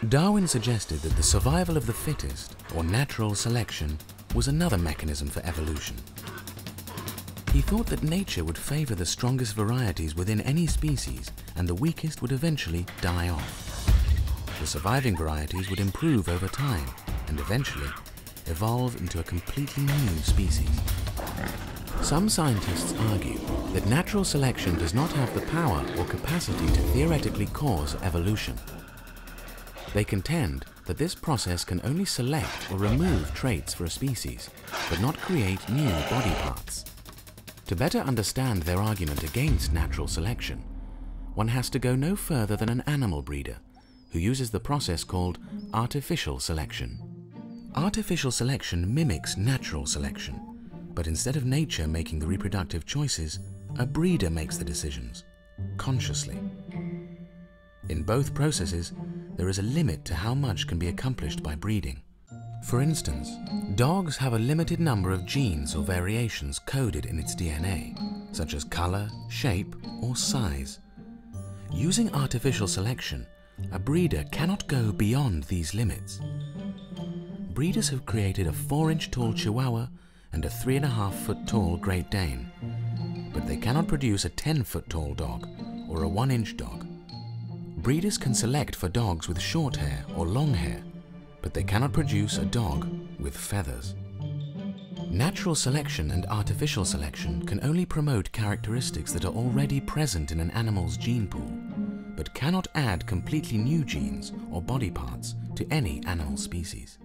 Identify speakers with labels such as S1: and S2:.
S1: Darwin suggested that the survival of the fittest, or natural selection, was another mechanism for evolution. He thought that nature would favor the strongest varieties within any species, and the weakest would eventually die off. The surviving varieties would improve over time, and eventually evolve into a completely new species. Some scientists argue that natural selection does not have the power or capacity to theoretically cause evolution. They contend that this process can only select or remove traits for a species, but not create new body parts. To better understand their argument against natural selection, one has to go no further than an animal breeder, who uses the process called artificial selection. Artificial selection mimics natural selection, but instead of nature making the reproductive choices, a breeder makes the decisions, consciously. In both processes, there is a limit to how much can be accomplished by breeding. For instance, dogs have a limited number of genes or variations coded in its DNA, such as color, shape, or size. Using artificial selection, a breeder cannot go beyond these limits. Breeders have created a 4-inch tall Chihuahua and a 3.5-foot tall Great Dane, but they cannot produce a 10-foot tall dog or a 1-inch dog. Breeders can select for dogs with short hair or long hair, but they cannot produce a dog with feathers. Natural selection and artificial selection can only promote characteristics that are already present in an animal's gene pool, but cannot add completely new genes or body parts to any animal species.